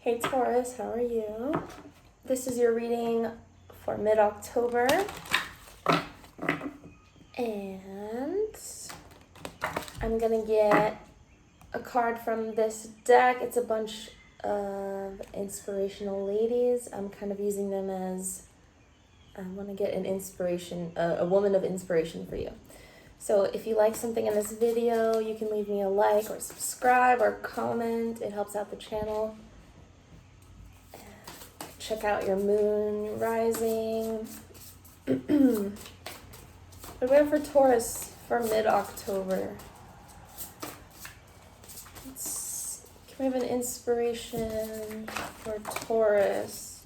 Hey Taurus, how are you? This is your reading for mid-October. And I'm gonna get a card from this deck. It's a bunch of inspirational ladies. I'm kind of using them as, I want to get an inspiration, a woman of inspiration for you. So if you like something in this video, you can leave me a like or subscribe or comment. It helps out the channel. Check out your moon rising. What do we have for Taurus for mid-October? Can we have an inspiration for Taurus?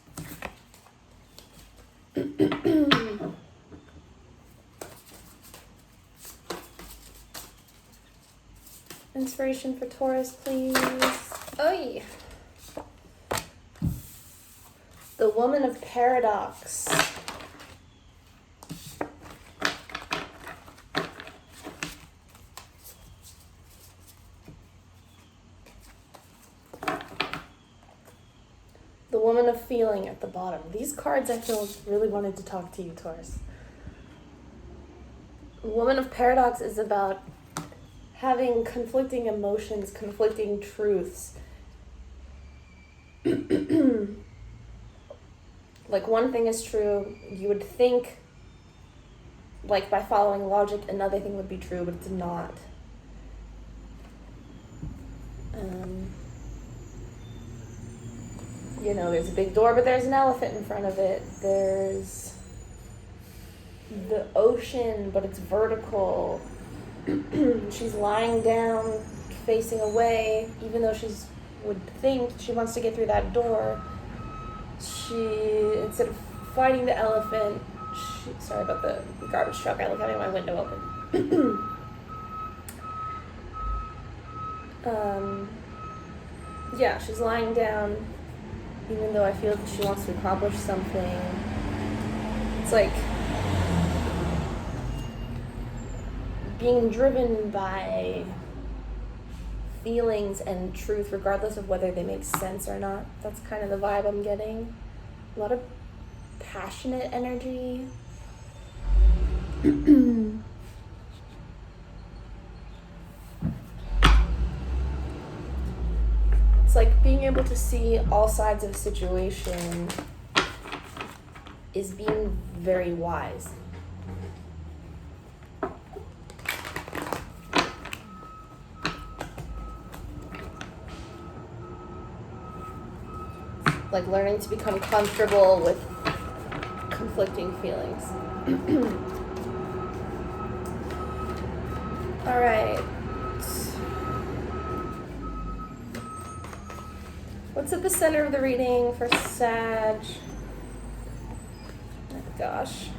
Inspiration for Taurus, please. Oy! The Woman of Paradox. The Woman of Feeling at the bottom. These cards I feel really wanted to talk to you, Taurus. The Woman of Paradox is about having conflicting emotions, conflicting truths. Like one thing is true, you would think, like by following logic, another thing would be true, but it's not. You know, there's a big door, but there's an elephant in front of it. There's the ocean, but it's vertical. She's lying down, facing away, even though would think she wants to get through that door. Instead of fighting the elephant, sorry about the garbage truck, I like having my window open. Yeah, she's lying down, even though I feel that she wants to accomplish something. It's like being driven by feelings and truth, regardless of whether they make sense or not. That's kind of the vibe I'm getting. A lot of passionate energy. It's like being able to see all sides of a situation is being very wise. Like learning to become comfortable with conflicting feelings. All right. What's at the center of the reading for Sag? Oh gosh.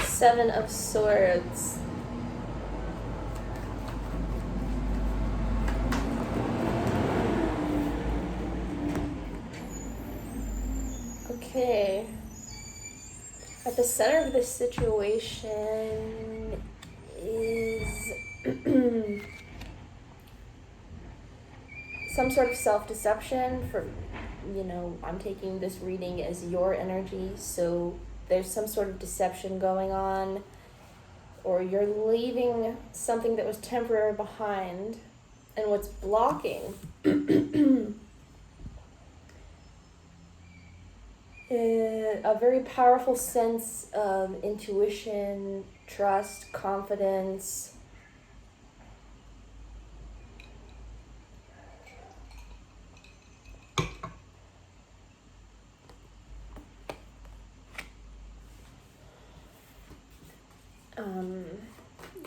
Seven of Swords. Okay. At the center of this situation is some sort of self-deception for, I'm taking this reading as your energy, so there's some sort of deception going on, or you're leaving something that was temporary behind, and what's blocking a very powerful sense of intuition, trust, confidence.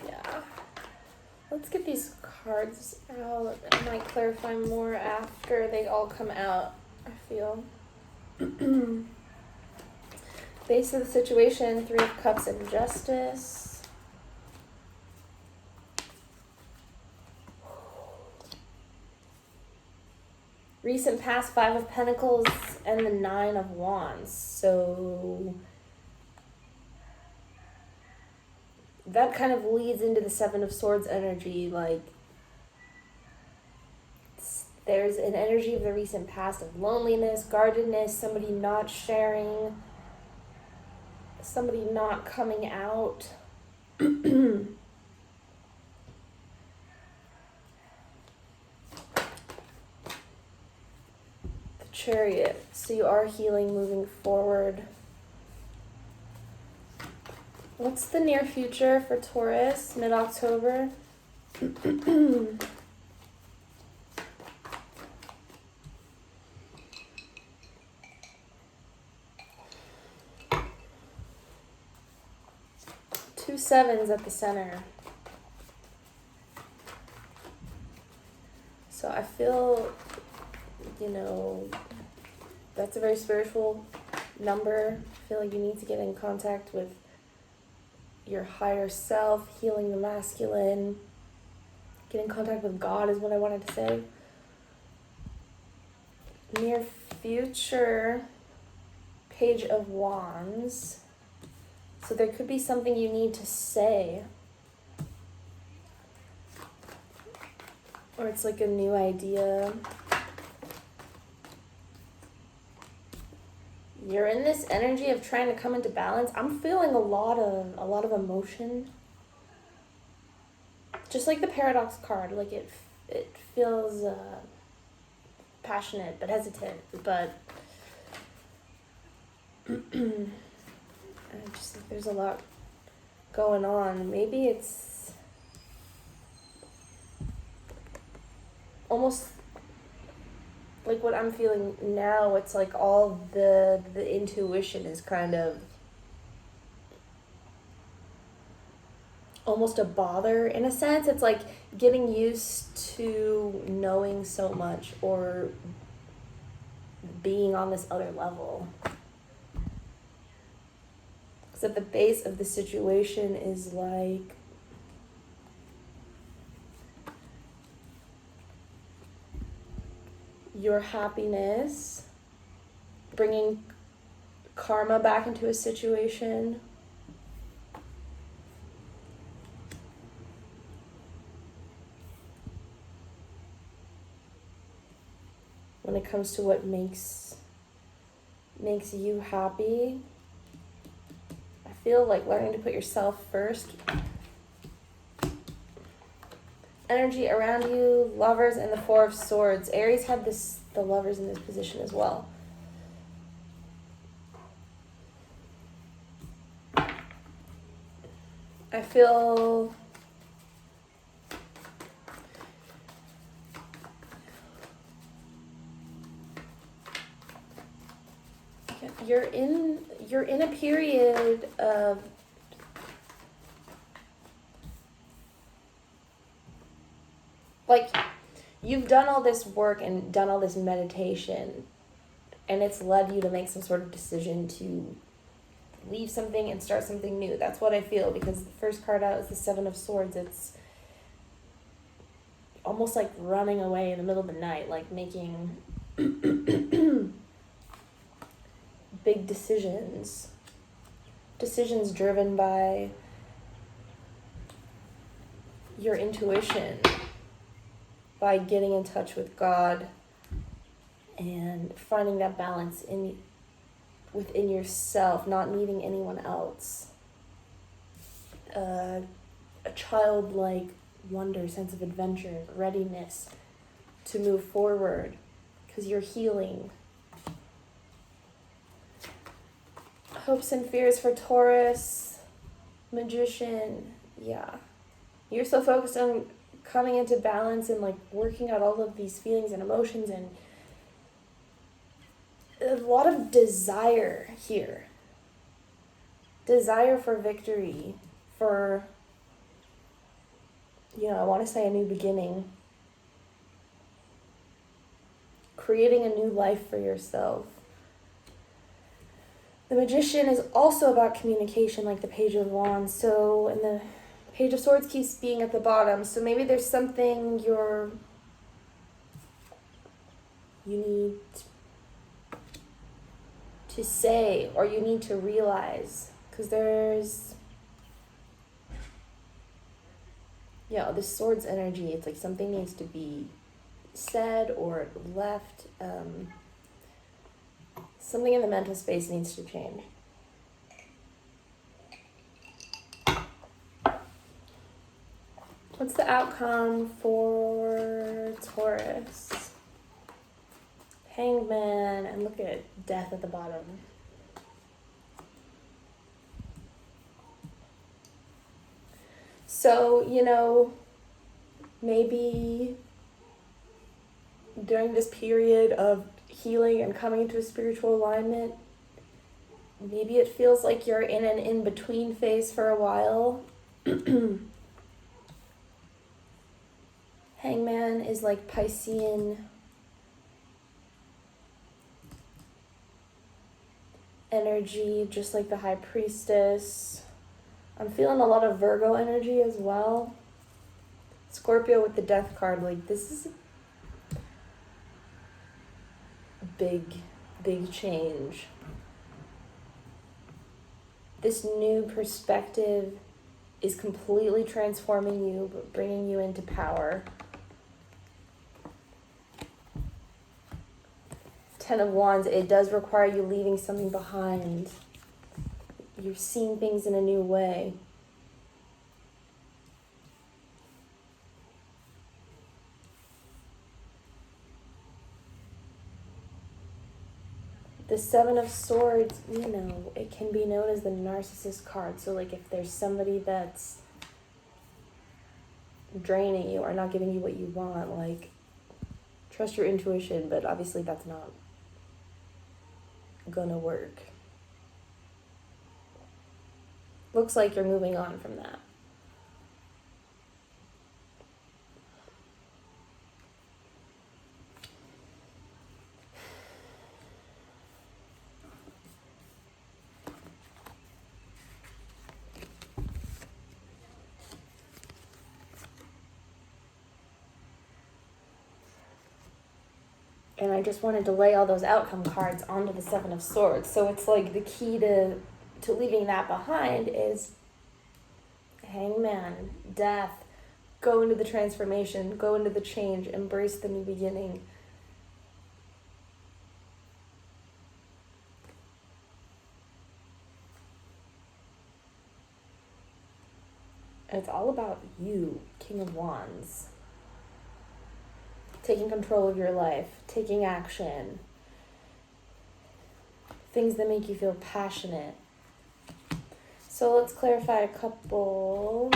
Yeah. Let's get these cards out. I might clarify more after they all come out, I feel. Base of the situation, Three of Cups and Justice. Recent past, Five of Pentacles and the Nine of Wands. So that kind of leads into the Seven of Swords energy, like There's an energy of the recent past of loneliness, guardedness, somebody not sharing, somebody not coming out. The Chariot. So you are healing, moving forward. What's the near future for Taurus, mid-October? 2 sevens at the center. So I feel, that's a very spiritual number. I feel like you need to get in contact with your higher self, healing the masculine. Get in contact with God is what I wanted to say. Near future, Page of Wands. So there could be something you need to say. Or it's like a new idea. You're in this energy of trying to come into balance. I'm feeling a lot of emotion. Just like the Paradox card, like it feels passionate but hesitant, but I just think there's a lot going on. Maybe it's almost like what I'm feeling now. It's like all the intuition is kind of almost a bother in a sense. It's like getting used to knowing so much or being on this other level. Because at the base of the situation is like your happiness, bringing karma back into a situation. When it comes to what makes you happy, I feel like learning to put yourself first. Energy around you, Lovers and the Four of Swords. Aries had the Lovers in this position as well. I feel you're in a period of like you've done all this work and done all this meditation, and it's led you to make some sort of decision to leave something and start something new. That's what I feel, because the first card out is the Seven of Swords. It's almost like running away in the middle of the night, like making big decisions driven by your intuition, by getting in touch with God and finding that balance within yourself, not needing anyone else. A childlike wonder, sense of adventure, readiness to move forward because you're healing. Hopes and fears for Taurus, Magician, yeah. You're so focused on coming into balance and like working out all of these feelings and emotions, and a lot of desire here. Desire for victory, for, I want to say a new beginning. Creating a new life for yourself. The Magician is also about communication, like the Page of Wands. So, and the Page of Swords keeps being at the bottom. So maybe there's something you need to say, or you need to realize. Because there's, this Swords energy. It's like something needs to be said or left. Something in the mental space needs to change. What's the outcome for Taurus? Hanged Man, and look at death at the bottom. So, you know, maybe during this period of healing and coming into a spiritual alignment, maybe it feels like you're in an in-between phase for a while. Hangman is like Piscean energy, just like the High Priestess. I'm feeling a lot of Virgo energy as well. Scorpio with the Death card, like this is a big change. This new perspective is completely transforming you, but bringing you into power. 10 of Wands, it does require you leaving something behind. You're seeing things in a new way. The Seven of Swords, you know, it can be known as the narcissist card. So like if there's somebody that's draining you or not giving you what you want, like trust your intuition, but obviously that's not gonna work. Looks like you're moving on from that. And I just wanted to lay all those outcome cards onto the Seven of Swords. So it's like the key to leaving that behind is Hangman, death, go into the transformation, go into the change, embrace the new beginning. And it's all about you, King of Wands. Taking control of your life, taking action, things that make you feel passionate. So let's clarify a couple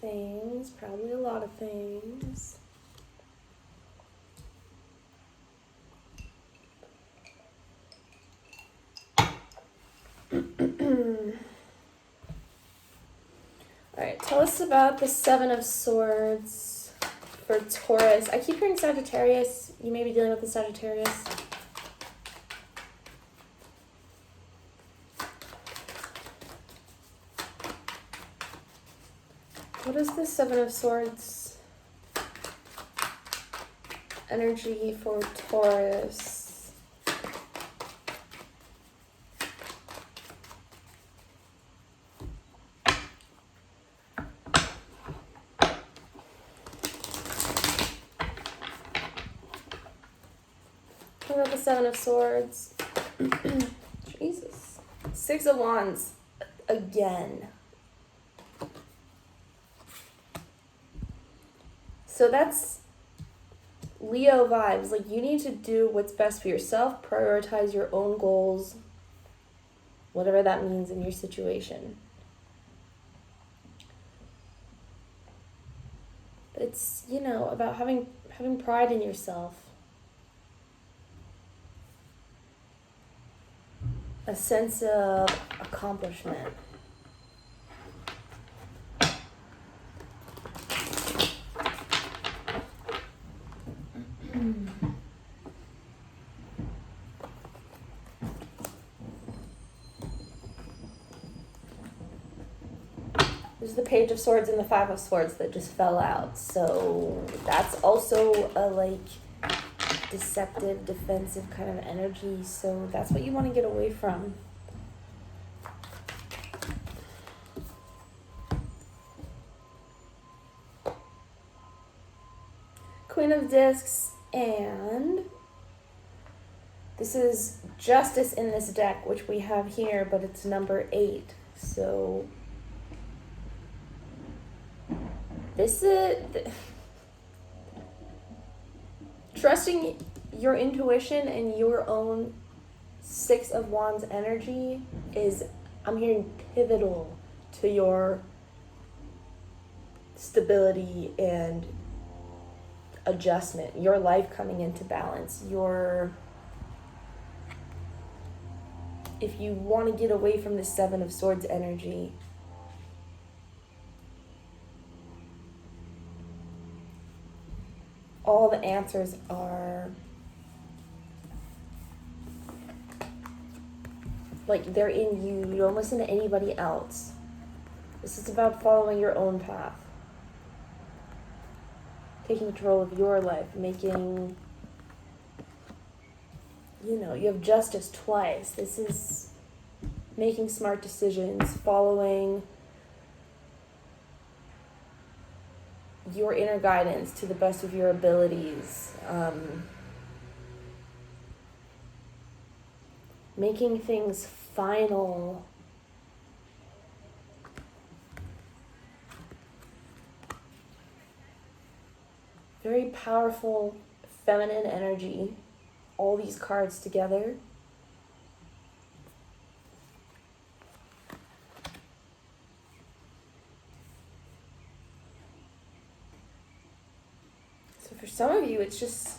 things, probably a lot of things. All right, tell us about the Seven of Swords. For Taurus, I keep hearing Sagittarius. You may be dealing with the Sagittarius. What is the Seven of Swords energy for Taurus? What about the Seven of Swords? Jesus. Six of Wands again. So that's Leo vibes. Like, you need to do what's best for yourself, prioritize your own goals, whatever that means in your situation. But it's, you know, about having pride in yourself. A sense of accomplishment. There's the Page of Swords and the Five of Swords that just fell out. So that's also a like deceptive, defensive kind of energy. So that's what you want to get away from. Queen of Discs, And this is Justice in this deck, which we have here, but it's number 8. So this is trusting your intuition and your own 6 of Wands energy is, I'm hearing, pivotal to your stability and adjustment, your life coming into balance, if you want to get away from the 7 of Swords energy, all the answers are like they're in you. You don't listen to anybody else. This is about following your own path, taking control of your life, making, you have Justice twice. This is making smart decisions, following your inner guidance to the best of your abilities, making things final. Very powerful feminine energy, all these cards together. So for some of you, it's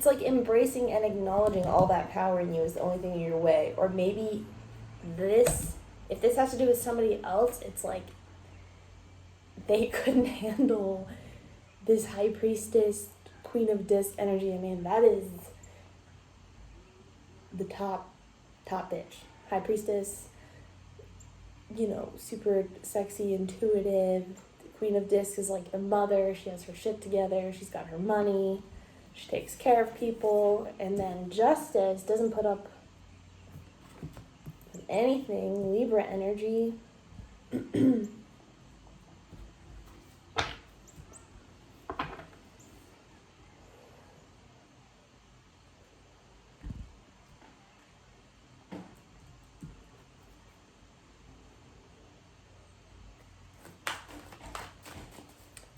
like embracing and acknowledging all that power in you is the only thing in your way. Or maybe if this has to do with somebody else, it's like they couldn't handle this High Priestess, Queen of Discs energy. I mean, that is the top bitch. High Priestess, super sexy, intuitive. The Queen of Discs is like the mother. She has her shit together. She's got her money. She takes care of people. And then Justice doesn't put up with anything. Libra energy.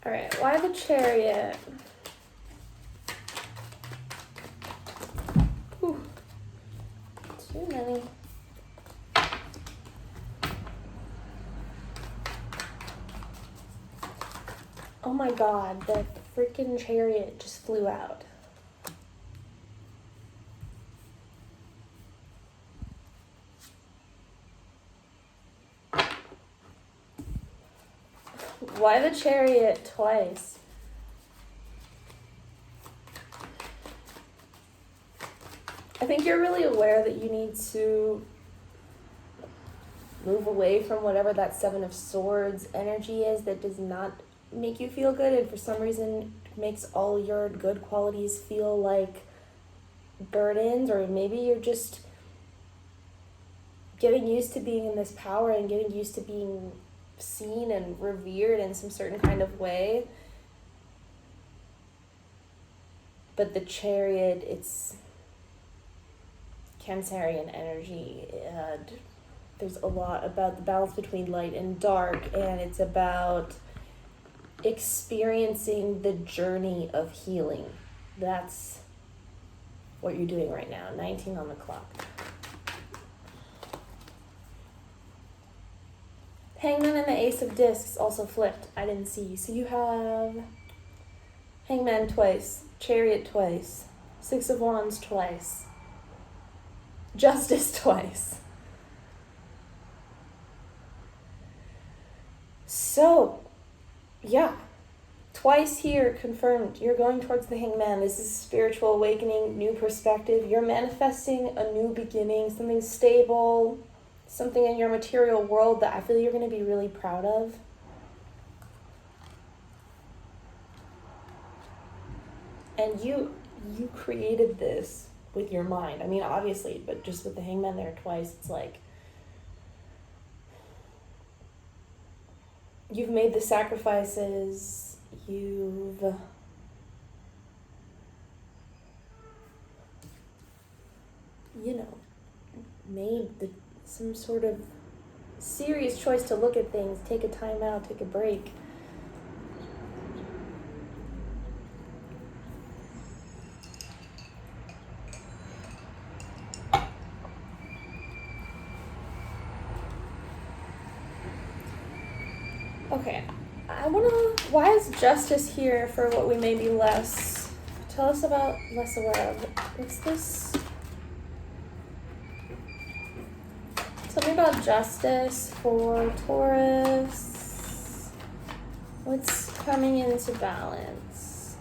All right, why the Chariot? Whew. Too many. Oh my God, the freaking Chariot just flew out. Why the Chariot twice? I think you're really aware that you need to move away from whatever that 7 of Swords energy is that does not make you feel good, and for some reason makes all your good qualities feel like burdens, or maybe you're just getting used to being in this power and getting used to being seen and revered in some certain kind of way. But the Chariot, it's Cancerian energy, and there's a lot about the balance between light and dark, and it's about experiencing the journey of healing. That's what you're doing right now. 19 on the clock. Hangman and the Ace of Discs also flipped. I didn't see. So you have Hangman twice, Chariot twice, 6 of Wands twice, Justice twice. So, yeah, twice here confirmed. You're going towards the Hangman. This is spiritual awakening, new perspective. You're manifesting a new beginning, something stable, something in your material world that I feel you're going to be really proud of. And you created this with your mind. I mean, obviously, but just with the Hangman there twice, it's like you've made the sacrifices, you've made some sort of serious choice to look at things, take a time out, take a break. Okay, why is justice here for what we may be less? Tell us about less aware of. What's this? Tell me about justice for Taurus. What's coming into balance?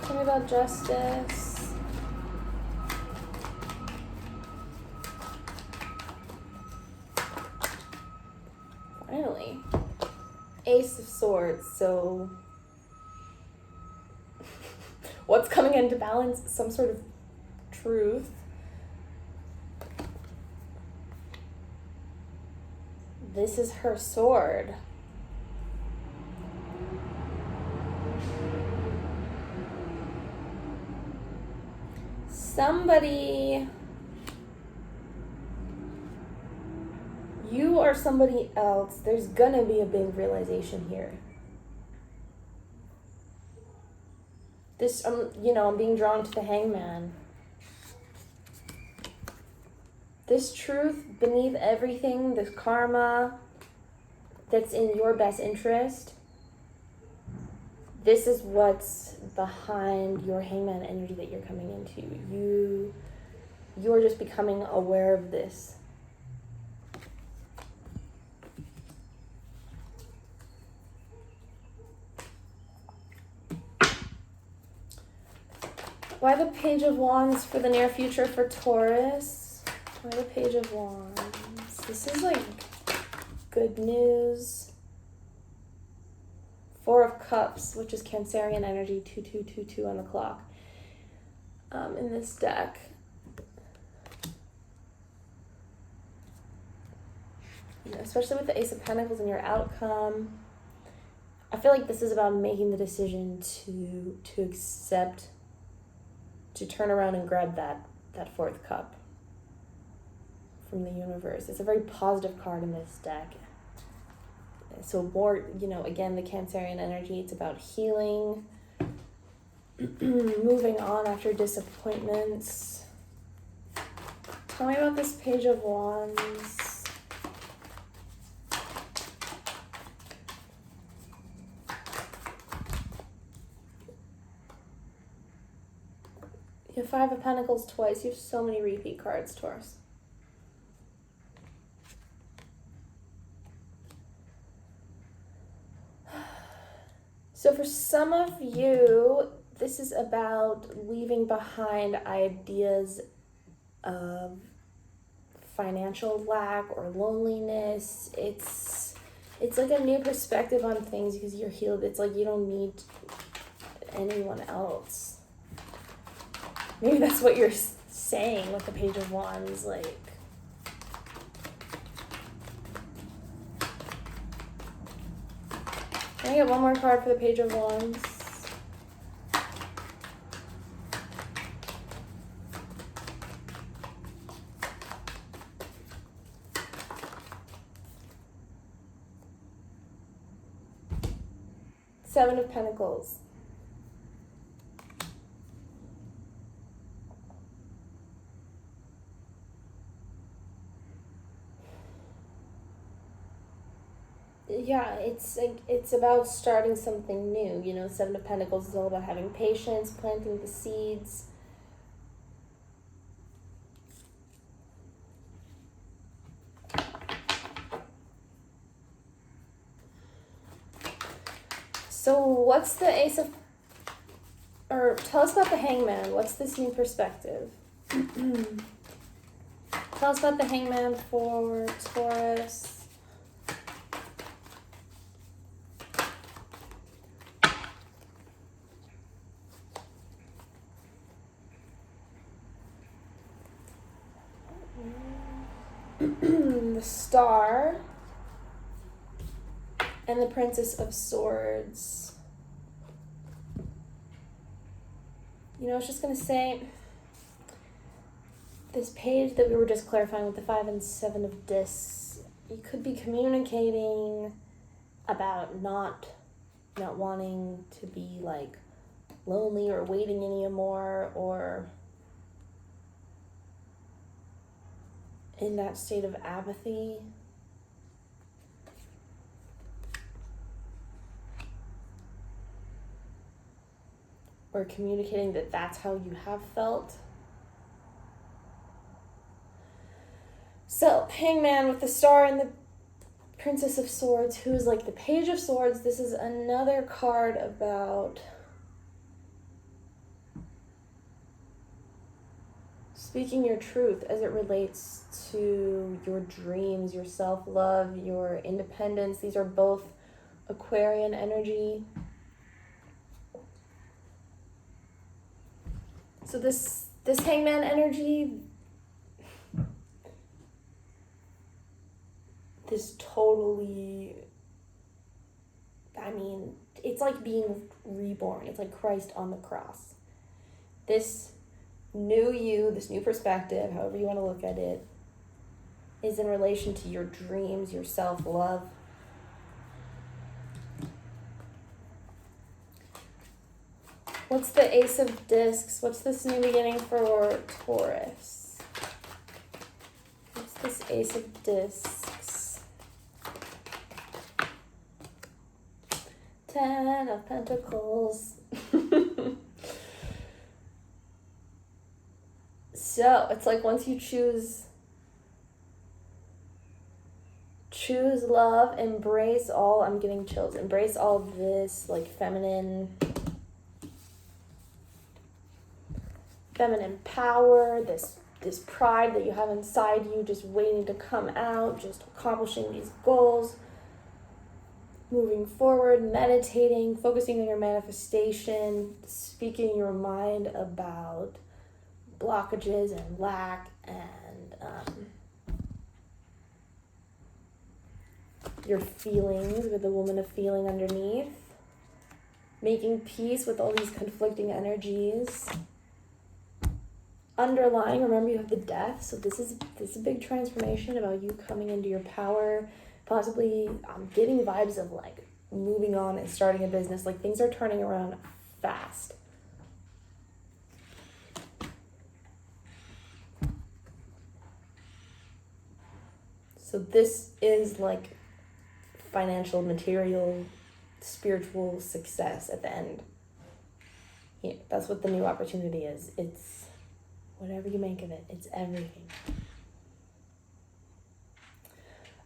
Tell me about justice. Finally. Ace of Swords, so what's coming into balance? Some sort of truth. This is her sword. Somebody... You or somebody else, there's gonna be a big realization here. This, I'm being drawn to the Hangman. This truth beneath everything, this karma that's in your best interest, this is what's behind your Hangman energy that you're coming into. You're just becoming aware of this. Why the Page of Wands for the near future for Taurus? Why the Page of Wands? This is like good news. Four of Cups, which is Cancerian energy, 2222 on the clock. In this deck. Especially with the Ace of Pentacles and your outcome. I feel like this is about making the decision to accept, to turn around and grab that fourth cup from the universe. It's a very positive card in this deck. So more, again, the Cancerian energy, it's about healing, moving on after disappointments. Tell me about this Page of Wands. You have Five of Pentacles twice. You have so many repeat cards, Taurus. So for some of you, this is about leaving behind ideas of financial lack or loneliness. It's like a new perspective on things because you're healed. It's like you don't need anyone else. Maybe that's what you're saying with the Page of Wands, like. Can I get one more card for the Page of Wands? Seven of Pentacles. Yeah, it's about starting something new. Seven of Pentacles is all about having patience, planting the seeds. So what's the tell us about the Hangman. What's this new perspective? Tell us about the Hangman for Taurus. The Star. and the Princess of Swords. You know, I was just going to say, this page that we were just clarifying with the 5 and 7 of discs, you could be communicating about not wanting to be like lonely or waiting anymore, or in that state of apathy. Or communicating that that's how you have felt. So, Hangman with the Star and the Princess of Swords, who is like the Page of Swords. This is another card about speaking your truth as it relates to your dreams, your self-love, your independence. These are both Aquarian energy. So this Hangman energy, this totally, I mean, it's like being reborn. It's like Christ on the cross. This new you, this new perspective, however you want to look at it, is in relation to your dreams, your self-love. What's the Ace of Discs? What's this new beginning for Taurus? What's this Ace of Discs? 10 of Pentacles. So, it's like once you choose love, embrace all, I'm getting chills, embrace all this like feminine power, this pride that you have inside you, just waiting to come out, just accomplishing these goals, moving forward, meditating, focusing on your manifestation, speaking your mind about blockages and lack and your feelings with the woman of feeling underneath, making peace with all these conflicting energies. Underlying, remember you have the Death, so this is a big transformation about you coming into your power, possibly getting vibes of like moving on and starting a business, like things are turning around fast. So this is like financial, material, spiritual success at the end. Yeah, that's what the new opportunity is. It's whatever you make of it. It's everything.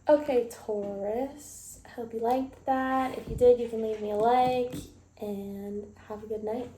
Okay, Taurus. I hope you liked that. If you did, you can leave me a like, and have a good night.